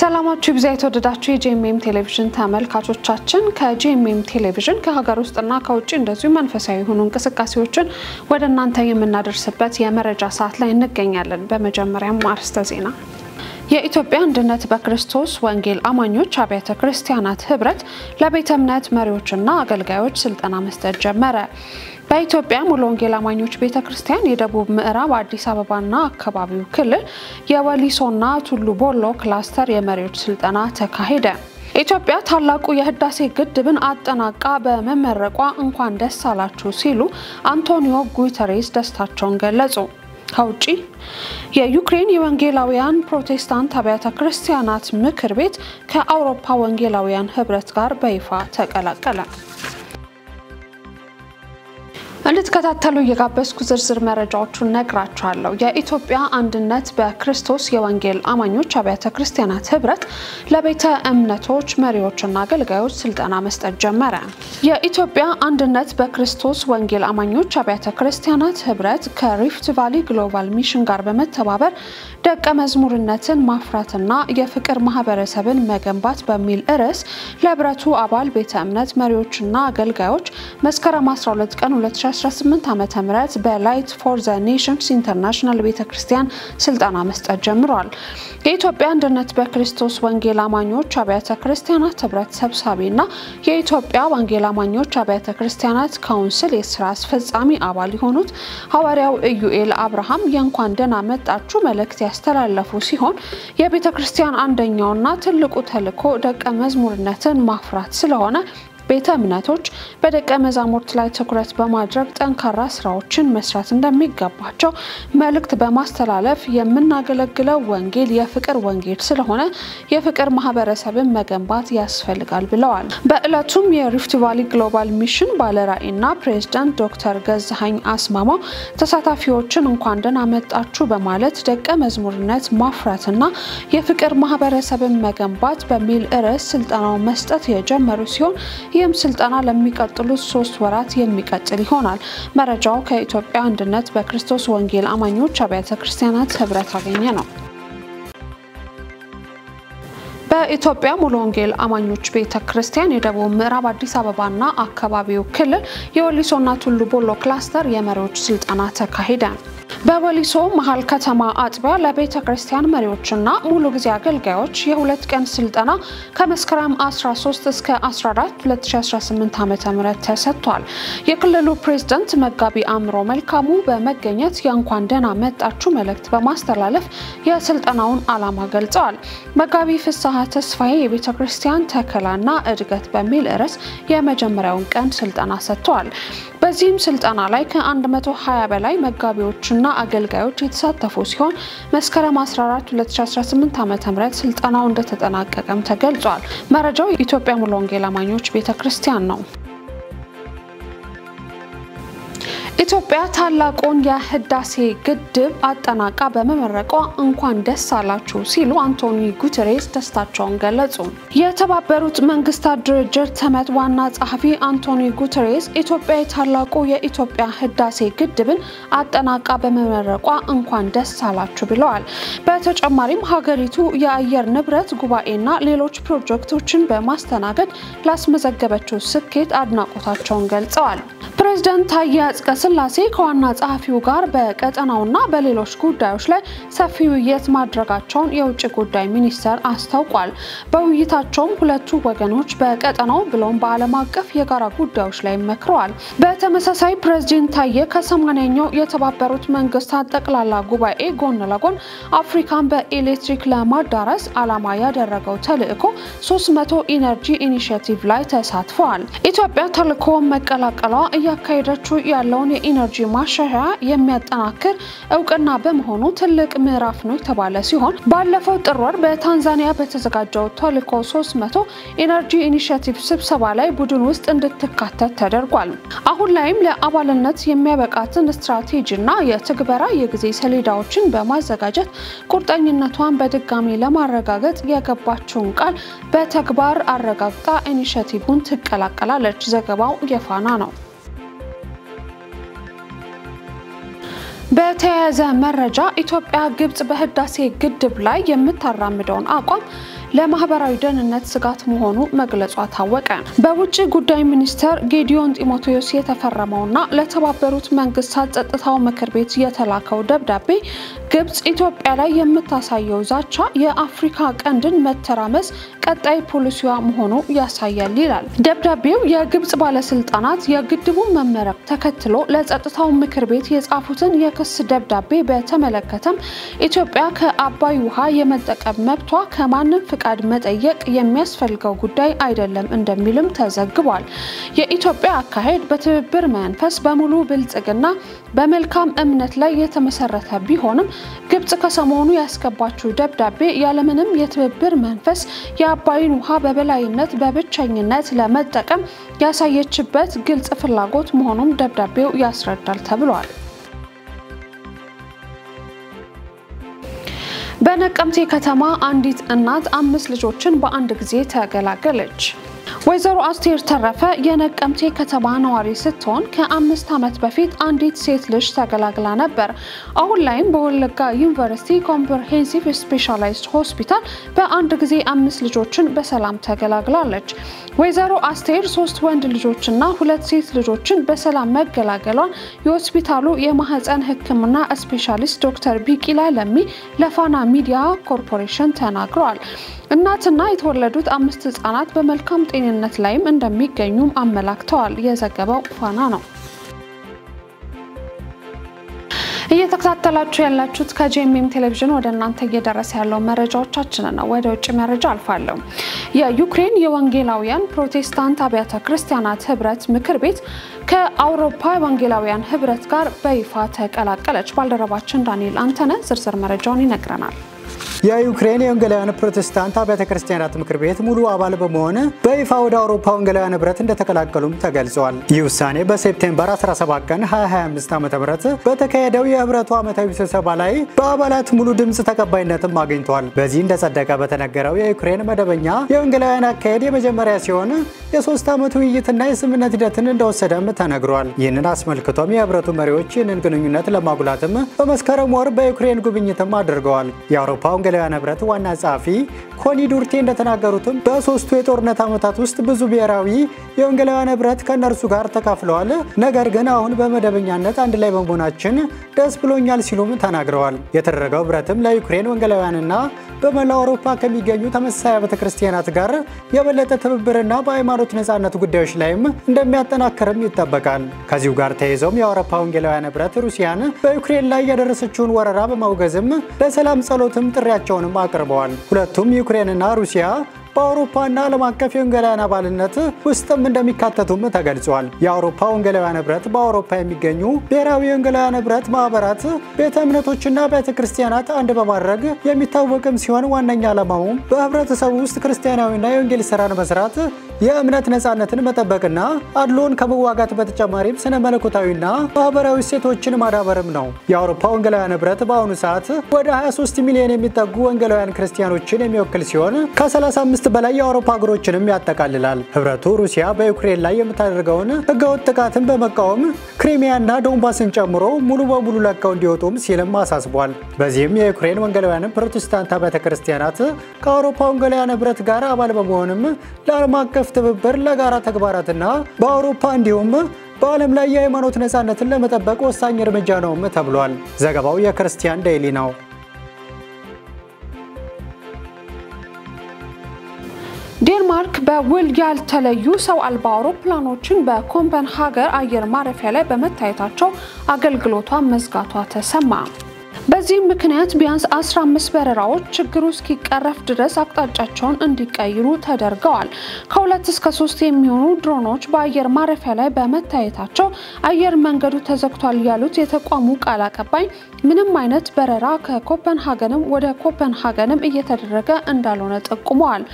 ሰላማችሁ ይብዛ የተወደዳችሁ የጂኤምኤም ቴሌቪዥን ተመልካቾቻችን ከጂኤምኤም ቴሌቪዥን ከሀገር ውስጥና ከውጭ እንደዚሁ መንፈሳዊ ሆኖ እንቅስቃሴዎችን ወደ እናንተ የምናደርስበት የመረጃ ሰዓት ላይ እንገኛለን። በመጀመሪያም አርዕስተ ዜና የኢትዮጵያ አንድነት በክርስቶስ ወንጌል አማኞች አብያተ ክርስቲያናት ህብረት ለቤተ እምነት መሪዎችና አገልጋዮች ስልጠና መስጠት ጀመረ። በኢትዮጵያ ሙሉ ወንጌል አማኞች ቤተክርስቲያን የደቡብ ምዕራብ አዲስ አበባና አካባቢው ክልል የወሊሶና ቱሉ ቦሎ ክላስተር የመሪዎች ስልጠና ተካሄደ። ኢትዮጵያ ታላቁ የህዳሴ ግድብን አጠናቃ በመመረቋ እንኳን ደስ አላችሁ ሲሉ አንቶኒዮ ጉተሬስ ደስታቸውን ገለጹ። ከውጪ የዩክሬን የወንጌላውያን ፕሮቴስታንት አብያተ ክርስቲያናት ምክር ቤት ከአውሮፓ ወንጌላውያን ህብረት ጋር በይፋ ተቀላቀለ። እንድትከታተሉ የጋበዝኩ ዝርዝር መረጃዎችን ነግራችኋለሁ። የኢትዮጵያ አንድነት በክርስቶስ የወንጌል አማኞች አብያተ ክርስቲያናት ህብረት ለቤተ እምነቶች መሪዎችና አገልጋዮች ስልጠና መስጠት ጀመረ። የኢትዮጵያ አንድነት በክርስቶስ ወንጌል አማኞች አብያተ ክርስቲያናት ህብረት ከሪፍት ቫሊ ግሎባል ሚሽን ጋር በመተባበር ደቀ መዝሙርነትን ማፍራትና የፍቅር ማህበረሰብን መገንባት በሚል ርዕስ ለህብረቱ አባል ቤተ እምነት መሪዎችና አገልጋዮች መስከረም 12 ቀን 2018 ዓመተ ምህረት በላይት ፎር ዘ ኔሽንስ ኢንተርናሽናል ቤተክርስቲያን ስልጠና መስጠት ጀምሯል። የኢትዮጵያ አንድነት በክርስቶስ ወንጌል አማኞች አብያተ ክርስቲያናት ህብረት ሰብሳቢና የኢትዮጵያ ወንጌል አማኞች አብያተ ክርስቲያናት ካውንስል የሥራ አስፈጻሚ አባል የሆኑት ሐዋርያው ኢዩኤል አብርሃም የእንኳን ደህና መጣችሁ መልእክት ያስተላለፉ ሲሆን የቤተክርስቲያን አንደኛውና ትልቁ ተልዕኮ ደቀ መዝሙርነትን ማፍራት ስለሆነ ቤተ እምነቶች በደቀ መዛሙርት ላይ ትኩረት በማድረግ ጠንካራ ስራዎችን መስራት እንደሚገባቸው መልእክት በማስተላለፍ የምናገለግለው ወንጌል የፍቅር ወንጌል ስለሆነ የፍቅር ማህበረሰብን መገንባት ያስፈልጋል ብለዋል። በእለቱም የሪፍት ቫሊ ግሎባል ሚሽን ባለራዕይና ፕሬዝዳንት ዶክተር ገዛኸኝ አስማማው ተሳታፊዎችን እንኳን ደህና መጣችሁ በማለት ደቀ መዝሙርነት ማፍራትና የፍቅር ማህበረሰብን መገንባት በሚል ርዕስ ስልጠናው መስጠት የጀመሩ ሲሆን ይህም ስልጠና ለሚቀጥሉት 3 ወራት የሚቀጥል ይሆናል። መረጃው ከኢትዮጵያ አንድነት በክርስቶስ ወንጌል አማኞች አብያተ ክርስቲያናት ህብረት አገኘ ነው። በኢትዮጵያ ሙሉ ወንጌል አማኞች ቤተክርስቲያን የደቡብ ምዕራብ አዲስ አበባና አካባቢው ክልል የወሊሶና ቱሉ ቦሎ ክላስተር የመሪዎች ስልጠና ተካሄደ። በወሊሶ መሃል ከተማ አጥቢያ ለቤተ ክርስቲያን መሪዎችና ሙሉ ጊዜ አገልጋዮች የሁለት ቀን ስልጠና ከመስከረም 13 እስከ 14 2018 ዓ.ም ተሰጥቷል። የክልሉ ፕሬዝዳንት መጋቢ አምሮ መልካሙ በመገኘት የእንኳን ደህና መጣችሁ መልእክት በማስተላለፍ የስልጠናውን ዓላማ ገልጸዋል። መጋቢ ፍስሐ ተስፋዬ የቤተ ክርስቲያን ተከላና እድገት በሚል ርዕስ የመጀመሪያውን ቀን ስልጠና ሰጥተዋል። በዚህም ስልጠና ላይ ከ120 በላይ መጋቢዎችና አገልጋዮች የተሳተፉ ሲሆን መስከረም 14 2018 ዓ.ም ስልጠናው እንደተጠናቀቀም ተገልጿል። መረጃው የኢትዮጵያ ሙሉ ወንጌል አማኞች ቤተክርስቲያን ነው። ኢትዮጵያ ታላቁን የህዳሴ ግድብ አጠናቃ በመመረቋ እንኳን ደስ አላችሁ ሲሉ አንቶኒዮ ጉተሬስ ደስታቸውን ገለጹ። የተባበሩት መንግስታት ድርጅት ተመድ ዋና ጸሐፊ አንቶኒዮ ጉተሬስ ኢትዮጵያ ታላቁ የኢትዮጵያ ህዳሴ ግድብን አጠናቃ በመመረቋ እንኳን ደስ አላችሁ ብለዋል። በተጨማሪም ሀገሪቱ የአየር ንብረት ጉባኤና ሌሎች ፕሮጀክቶችን በማስተናገድ ላስመዘገበችው ስኬት አድናቆታቸውን ገልጸዋል። ፕሬዝዳንት ታዬ አጽቀሥላሴ ከዋና ጸሐፊው ጋር በቀጠናውና በሌሎች ጉዳዮች ላይ ሰፊ ውይይት ማድረጋቸውን የውጭ ጉዳይ ሚኒስቴር አስታውቋል። በውይይታቸውም ሁለቱ ወገኖች በቀጠናው ብሎም በዓለም አቀፍ የጋራ ጉዳዮች ላይ መክረዋል። በተመሳሳይ ፕሬዝዳንት ታዬ ከ80ኛው የተባበሩት መንግስታት ጠቅላላ ጉባኤ ጎን ለጎን አፍሪካን በኤሌክትሪክ ለማዳረስ ዓላማ ያደረገው ተልዕኮ 300 ኢነርጂ ኢኒሺየቲቭ ላይ ተሳትፈዋል። ኢትዮጵያ ተልዕኮውን መቀላቀሏ እያካሄደችው ያለውን የኢነርጂ ማሻሻያ የሚያጠናክር እውቅና በመሆኑ ትልቅ ምዕራፍ ነው የተባለ ሲሆን ባለፈው ጥር ወር በታንዛኒያ በተዘጋጀው ተልዕኮ 300 ኢነርጂ ኢኒሺየቲቭ ስብሰባ ላይ ቡድን ውስጥ እንድትካተት ተደርጓል። አሁን ላይም ለአባልነት የሚያበቃትን ስትራቴጂና የትግበራ የጊዜ ሰሌዳዎችን በማዘጋጀት ቁርጠኝነቷን በድጋሚ ለማረጋገጥ የገባችውን ቃል በተግባር አረጋግጣ ኢኒሺየቲቭን ትቀላቀላለች። ዘገባው የፋና ነው። በተያያዘ መረጃ ኢትዮጵያ ግብጽ በህዳሴ ግድብ ላይ የምታራምደውን አቋም ለማህበራዊ ደህንነት ስጋት መሆኑ መግለጿ ታወቀ። በውጭ ጉዳይ ሚኒስትር ጌዲዮን ጢሞቴዎስ የተፈረመውና ለተባበሩት መንግስታት ጸጥታው ምክር ቤት የተላከው ደብዳቤ ግብጽ ኢትዮጵያ ላይ የምታሳየው ዛቻ የአፍሪካ ቀንድን መተራመስ ቀጣይ ፖሊሲዋ መሆኑ ያሳያል ይላል። ደብዳቤው የግብጽ ባለስልጣናት የግድቡን መመረቅ ተከትሎ ለጸጥታው ምክር ቤት የጻፉትን የክስ ደብዳቤ በተመለከተም ኢትዮጵያ ከአባይ ውሃ የመጠቀም መብቷ ከማንም ፍቃድ መጠየቅ የሚያስፈልገው ጉዳይ አይደለም እንደሚልም ተዘግቧል። የኢትዮጵያ አካሄድ በትብብር መንፈስ በሙሉ ብልጽግና በመልካም እምነት ላይ የተመሰረተ ቢሆንም ግብጽ ከሰሞኑ ያስገባችው ደብዳቤ ያለምንም የትብብር መንፈስ የአባይን ውሃ በበላይነት በብቸኝነት ለመጠቀም ያሳየችበት ግልጽ ፍላጎት መሆኑን ደብዳቤው ያስረዳል ተብሏል። በነቀምቴ ከተማ አንዲት እናት 5 ልጆችን በአንድ ጊዜ ተገላገለች። ወይዘሮ አስቴር ተረፈ የነቀምቴ ከተማ ነዋሪ ስትሆን ከ5 ዓመት በፊት አንዲት ሴት ልጅ ተገላግላ ነበር። አሁን ላይም በወለጋ ዩኒቨርሲቲ ኮምፕሬሄንሲቭ ስፔሻላይዝድ ሆስፒታል በአንድ ጊዜ 5 ልጆችን በሰላም ተገላግላለች። ወይዘሮ አስቴር 3 ወንድ ልጆችና 2 ሴት ልጆችን በሰላም መገላገሏን የሆስፒታሉ የማህፀን ሕክምና ስፔሻሊስት ዶክተር ቢቂላ ለሚ ለፋና ሚዲያ ኮርፖሬሽን ተናግረዋል። እናትና የተወለዱት 5 ህጻናት በመልካም ጤንነት ላይም እንደሚገኙም አመላክተዋል። የዘገበው ፋና ነው። እየተከታተላችሁ ያላችሁት ከጄኤምኤም ቴሌቪዥን ወደ እናንተ እየደረሰ ያለው መረጃዎቻችን ነው። ወደ ውጭ መረጃ አልፋለሁ። የዩክሬን የወንጌላውያን ፕሮቴስታንት አብያተ ክርስቲያናት ህብረት ምክር ቤት ከአውሮፓ ወንጌላውያን ህብረት ጋር በይፋ ተቀላቀለች። ባልደረባችን ዳንኤል አንተነ ዝርዝር መረጃውን ይነግረናል። የዩክሬን የወንጌላውያን ፕሮቴስታንት አብያተ ክርስቲያናት ምክር ቤት ሙሉ አባል በመሆን በይፋ ወደ አውሮፓ ወንጌላውያን ህብረት እንደተቀላቀሉም ተገልጿል። ይህ ውሳኔ በሴፕቴምበር 17 ቀን 2025 ዓ.ም በተካሄደው የህብረቱ ዓመታዊ ስብሰባ ላይ በአባላት ሙሉ ድምጽ ተቀባይነትም አግኝቷል። በዚህ እንደጸደቀ በተነገረው የዩክሬን መደበኛ የወንጌላውያን አካሄድ የመጀመሪያ ሲሆን የ3 ዓመት ውይይትና የስምምነት ሂደትን እንደወሰደም ተነግሯል። ይህንን አስመልክቶም የህብረቱ መሪዎች ይህንን ግንኙነት ለማጉላትም በመስከረም ወር በዩክሬን ጉብኝትም አድርገዋል። የአውሮፓ ወንጌላውያን ህብረት ዋና ጸሐፊ ኮኒ ዱርቴ እንደተናገሩትም በ3ቱ የጦርነት ዓመታት ውስጥ ብዙ ብሔራዊ የወንጌላውያን ህብረት ከነርሱ ጋር ተካፍለዋል። ነገር ግን አሁን በመደበኛነት አንድ ላይ በመሆናችን ደስ ብሎኛል ሲሉም ተናግረዋል። የተደረገው ህብረትም ለዩክሬን ወንጌላውያንና በመላው አውሮፓ ከሚገኙ ተመሳሳይ ቤተክርስቲያናት ጋር የበለጠ ትብብርና በሃይማኖት ነጻነት ጉዳዮች ላይም እንደሚያጠናክርም ይጠበቃል። ከዚሁ ጋር ተያይዘውም የአውሮፓ ወንጌላውያን ህብረት ሩሲያን በዩክሬን ላይ ያደረሰችውን ወረራ በማውገዝም ለሰላም ጸሎትም ጥሪያቸውንም አቅርበዋል። ሁለቱም ዩክሬንና ሩሲያ በአውሮፓና ዓለም አቀፍ የወንጌላውያን አባልነት ውስጥም እንደሚካተቱም ተገልጿል። የአውሮፓ ወንጌላውያን ህብረት በአውሮፓ የሚገኙ ብሔራዊ የወንጌላውያን ህብረት ማህበራት ቤተ እምነቶችና ቤተ ክርስቲያናት አንድ በማድረግ የሚታወቅም ሲሆን ዋነኛ ዓላማውም በህብረተሰቡ ውስጥ ክርስቲያናዊና የወንጌል ሥራን መስራት፣ የእምነት ነጻነትን መጠበቅና አድሎን ከመዋጋት በተጨማሪም ስነ መለኮታዊና ማህበራዊ እሴቶችን ማዳበርም ነው። የአውሮፓ ወንጌላውያን ህብረት በአሁኑ ሰዓት ወደ 23 ሚሊዮን የሚጠጉ ወንጌላውያን ክርስቲያኖችን የሚወክል ሲሆን ከ35 በላይ የአውሮፓ ሀገሮችንም ያጠቃልላል። ህብረቱ ሩሲያ በዩክሬን ላይ የምታደርገውን ህገወጥ ጥቃትን በመቃወም ክሪሚያና ዶንባስን ጨምሮ ሙሉ በሙሉ ለቀው እንዲወጡም ሲልም አሳስቧል። በዚህም የዩክሬን ወንጌላውያን ፕሮቴስታንት አብያተ ክርስቲያናት ከአውሮፓ ወንጌላውያን ህብረት ጋር አባል በመሆንም ለዓለም አቀፍ ትብብር፣ ለጋራ ተግባራትና በአውሮፓ እንዲሁም በዓለም ላይ የሃይማኖት ነጻነትን ለመጠበቅ ወሳኝ እርምጃ ነውም ተብሏል። ዘገባው የክርስቲያን ዴይሊ ነው። ዴንማርክ በውል ያልተለዩ ሰው አልባ አውሮፕላኖችን በኮፐንሃገን አየር ማረፊያ ላይ በመታየታቸው አገልግሎቷን መዝጋቷ ተሰማ። በዚህ ምክንያት ቢያንስ 15 በረራዎች ችግሩ እስኪቀረፍ ድረስ አቅጣጫቸውን እንዲቀይሩ ተደርገዋል። ከ2 እስከ 3 የሚሆኑ ድሮኖች በአየር ማረፊያ ላይ በመታየታቸው አየር መንገዱ ተዘግቷል ያሉት የተቋሙ ቃል አቀባይ ምንም አይነት በረራ ከኮፐንሃገንም ወደ ኮፐንሃገንም እየተደረገ እንዳልሆነ ጠቁመዋል።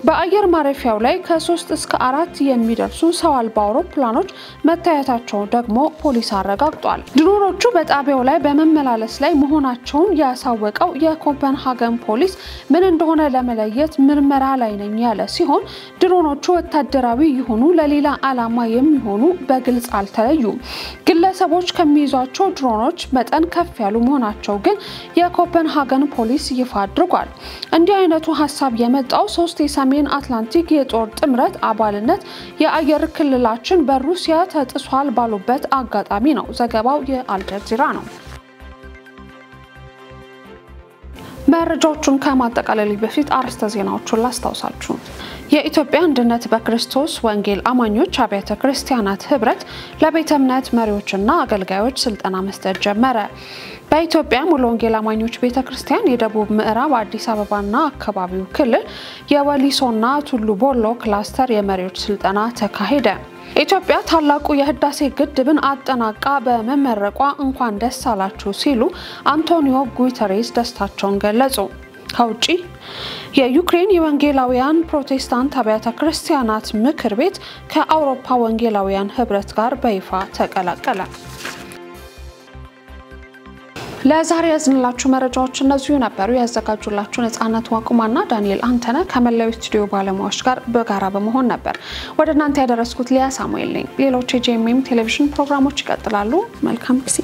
በአየር ማረፊያው ላይ ከ3 እስከ 4 የሚደርሱ ሰው አልባ አውሮፕላኖች መታየታቸው ደግሞ ፖሊስ አረጋግጧል። ድሮኖቹ በጣቢያው ላይ በመመላለስ ላይ መሆናቸውን ያሳወቀው የኮፐንሃገን ፖሊስ ምን እንደሆነ ለመለየት ምርመራ ላይ ነኝ ያለ ሲሆን ድሮኖቹ ወታደራዊ ይሆኑ ለሌላ ዓላማ የሚሆኑ በግልጽ አልተለዩም። ግለሰቦች ከሚይዟቸው ድሮኖች መጠን ከፍ ያሉ መሆናቸው ግን የኮፐንሃገን ፖሊስ ይፋ አድርጓል። እንዲህ አይነቱ ሐሳብ የመጣው ሶስት የሰሜን አትላንቲክ የጦር ጥምረት አባልነት የአየር ክልላችን በሩሲያ ተጥሷል ባሉበት አጋጣሚ ነው። ዘገባው የአልጀዚራ ነው። መረጃዎቹን ከማጠቃለል በፊት አርዕስተ ዜናዎቹን ላስታውሳችሁ። የኢትዮጵያ አንድነት በክርስቶስ ወንጌል አማኞች አብያተ ክርስቲያናት ህብረት ለቤተ እምነት መሪዎችና አገልጋዮች ስልጠና መስጠት ጀመረ። በኢትዮጵያ ሙሉ ወንጌል አማኞች ቤተክርስቲያን የደቡብ ምዕራብ አዲስ አበባና አካባቢው ክልል የወሊሶና ቱሉ ቦሎ ክላስተር የመሪዎች ስልጠና ተካሄደ። ኢትዮጵያ ታላቁ የህዳሴ ግድብን አጠናቃ በመመረቋ እንኳን ደስ አላችሁ ሲሉ አንቶኒዮ ጉተሬስ ደስታቸውን ገለጹ። ከውጪ የዩክሬን የወንጌላውያን ፕሮቴስታንት አብያተ ክርስቲያናት ምክር ቤት ከአውሮፓ ወንጌላውያን ህብረት ጋር በይፋ ተቀላቀለ። ለዛሬ ያዝንላችሁ መረጃዎች እነዚሁ ነበሩ። ያዘጋጁላችሁ ነጻነት ዋቁማና ዳንኤል አንተነ ከመላው ስቱዲዮ ባለሙያዎች ጋር በጋራ በመሆን ነበር ወደ እናንተ ያደረስኩት። ሊያ ሳሙኤል ነኝ። ሌሎች የጄኤምኤም ቴሌቪዥን ፕሮግራሞች ይቀጥላሉ። መልካም ጊዜ